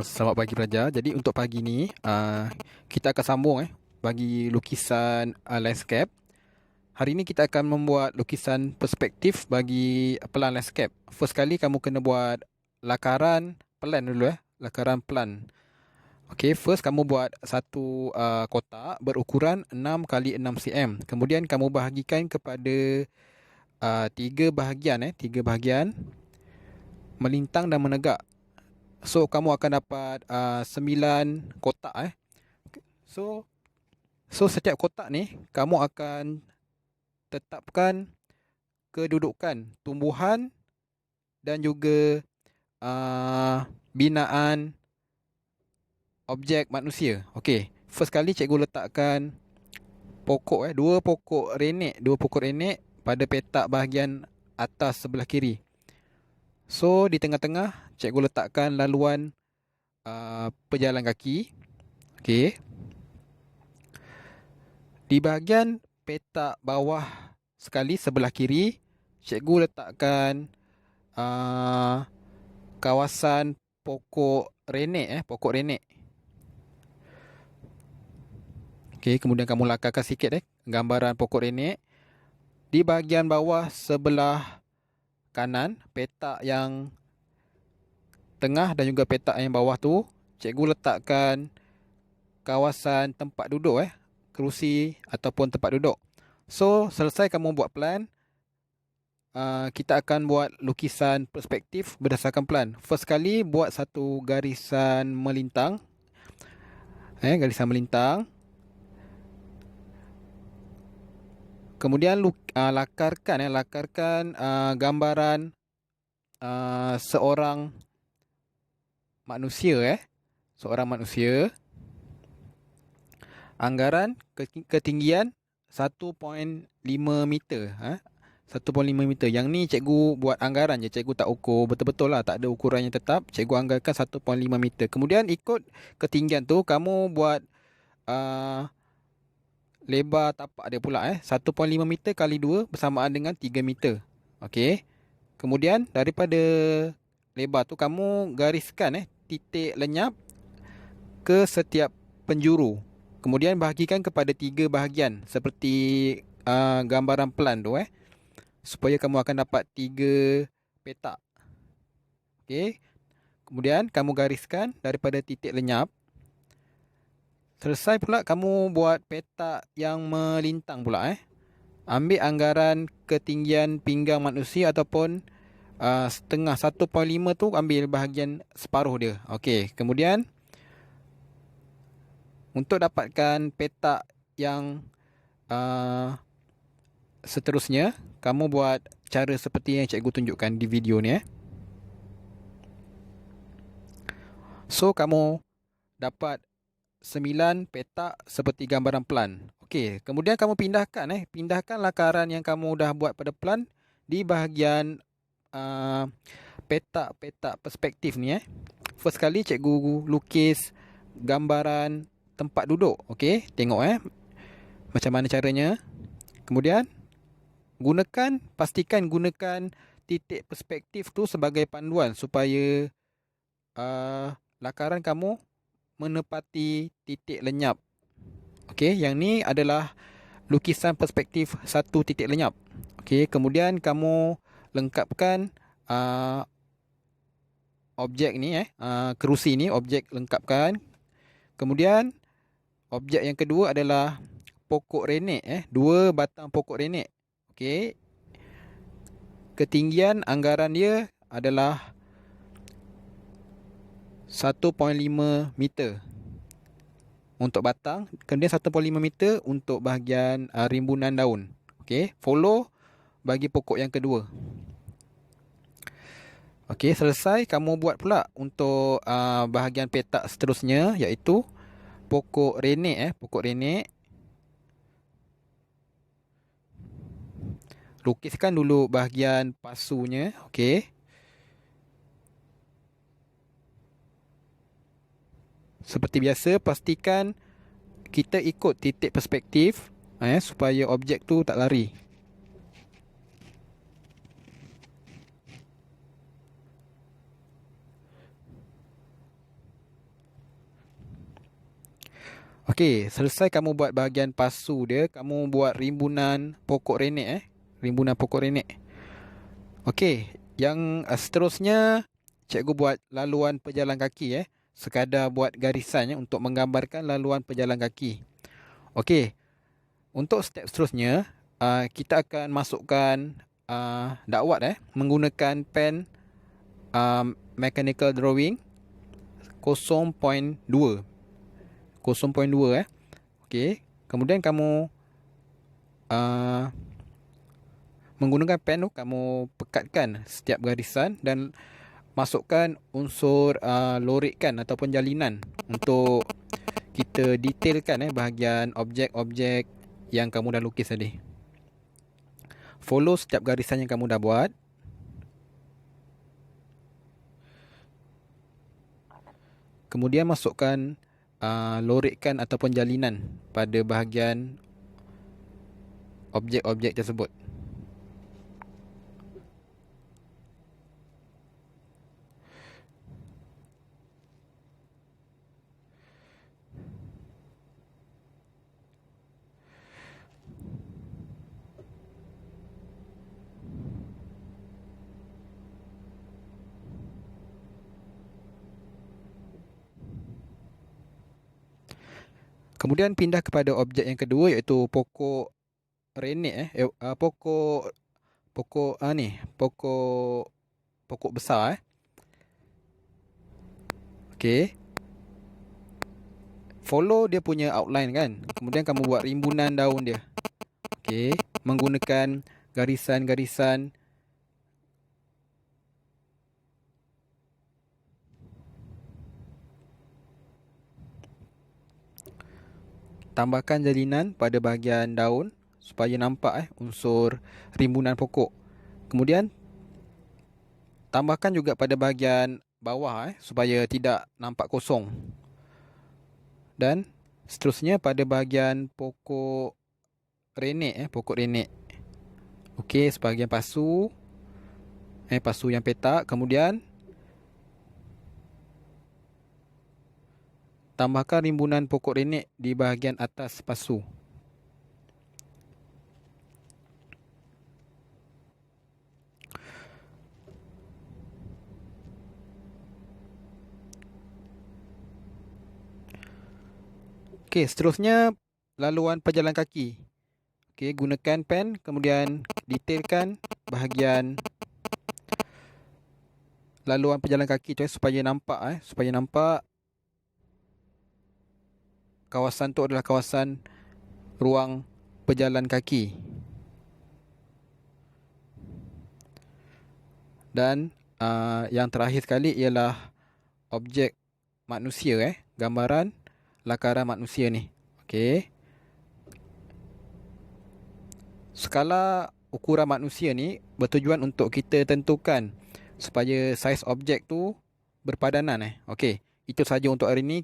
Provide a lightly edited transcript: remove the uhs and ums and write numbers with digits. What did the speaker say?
Selamat pagi pelajar. Jadi untuk pagi ni kita akan sambung bagi lukisan landscape. Hari ni kita akan membuat lukisan perspektif bagi pelan landscape. First kali kamu kena buat lakaran pelan dulu lakaran pelan. Okey, first kamu buat satu kotak berukuran 6 kali 6 cm. Kemudian kamu bahagikan kepada tiga bahagian tiga bahagian melintang dan menegak. So kamu akan dapat 9 kotak So setiap kotak ni kamu akan tetapkan kedudukan tumbuhan dan juga binaan objek manusia. Okey, first kali cikgu letakkan pokok dua pokok renek pada petak bahagian atas sebelah kiri. So di tengah-tengah cikgu letakkan laluan pejalan kaki. Okey. Di bahagian petak bawah sekali sebelah kiri, cikgu letakkan kawasan pokok renek pokok renek. Okey, kemudian kamu lakarkan sikit gambaran pokok renek. Di bahagian bawah sebelah kanan, petak yang tengah dan juga petak yang bawah tu, cikgu letakkan kawasan tempat duduk kerusi ataupun tempat duduk. So, selesai kamu buat plan, kita akan buat lukisan perspektif berdasarkan plan. First kali buat satu garisan melintang. Garisan melintang. Kemudian lakarkan gambaran seorang manusia seorang manusia. Anggaran ketinggian 1.5 meter 1.5 meter. Yang ni cikgu buat anggaran je, cikgu tak ukur betul-betul lah, tak ada ukuran yang tetap. Cikgu anggarkan 1.5 meter. Kemudian ikut ketinggian tu kamu buat lebar tapak dia pula 1.5 meter kali 2 bersamaan dengan 3 meter. Okey. Kemudian daripada lebar tu kamu gariskan titik lenyap ke setiap penjuru. Kemudian bahagikan kepada 3 bahagian seperti gambaran pelan tu supaya kamu akan dapat 3 petak. Okey. Kemudian kamu gariskan daripada titik lenyap. Selesai pula kamu buat petak yang melintang pula Ambil anggaran ketinggian pinggang manusia ataupun setengah 1.5 tu, ambil bahagian separuh dia. Okey, kemudian untuk dapatkan petak yang seterusnya, kamu buat cara seperti yang cikgu tunjukkan di video ni So kamu dapat 9 petak seperti gambaran pelan. Okey, kemudian kamu pindahkan lakaran yang kamu dah buat pada pelan di bahagian petak-petak perspektif ni First kali cikgu lukis gambaran tempat duduk. Okey, tengok macam mana caranya. Kemudian pastikan gunakan titik perspektif tu sebagai panduan supaya lakaran kamu menepati titik lenyap. Okey, yang ni adalah lukisan perspektif satu titik lenyap. Okey, kemudian kamu lengkapkan objek ni kerusi ni, objek lengkapkan. Kemudian objek yang kedua adalah pokok renek 2 batang pokok renek. Okey. Ketinggian anggaran dia adalah 1.5 meter untuk batang, kemudian 1.5 meter untuk bahagian rimbunan daun. Okey, follow bagi pokok yang kedua. Okey, selesai. Kamu buat pula untuk bahagian petak seterusnya, iaitu pokok renek pokok renek. Lukiskan dulu bahagian pasunya. Okey. Seperti biasa, pastikan kita ikut titik perspektif supaya objek tu tak lari. Okey, selesai kamu buat bahagian pasu dia, kamu buat rimbunan pokok renek rimbunan pokok renek. Okey, yang seterusnya cikgu buat laluan pejalan kaki sekadar buat garisan untuk menggambarkan laluan pejalan kaki. Okey, untuk step seterusnya kita akan masukkan dakwat menggunakan pen mechanical drawing 0.2. Okey, kemudian kamu menggunakan pen tu kamu pekatkan setiap garisan dan masukkan unsur lorikkan ataupun jalinan untuk kita detailkan bahagian objek-objek yang kamu dah lukis tadi. Follow setiap garisan yang kamu dah buat. Kemudian masukkan lorikkan ataupun jalinan pada bahagian objek-objek tersebut. Kemudian pindah kepada objek yang kedua iaitu pokok renek pokok besar Okey. Follow dia punya outline kan. Kemudian kamu buat rimbunan daun dia. Okey, menggunakan garisan-garisan tambahkan jalinan pada bahagian daun supaya nampak unsur rimbunan pokok. Kemudian tambahkan juga pada bahagian bawah supaya tidak nampak kosong. Dan seterusnya pada bahagian pokok renek pokok renek. Okey, sebahagian pasu pasu yang petak. Kemudian tambahkan rimbunan pokok renek di bahagian atas pasu. Okey, seterusnya laluan pejalan kaki. Okey, gunakan pen, kemudian detailkan bahagian laluan pejalan kaki tu supaya nampak kawasan tu adalah kawasan ruang pejalan kaki. Dan yang terakhir sekali ialah objek manusia gambaran lakaran manusia ni. Okey. Skala ukuran manusia ni bertujuan untuk kita tentukan supaya saiz objek tu berpadanan Okey, itu saja untuk hari ini.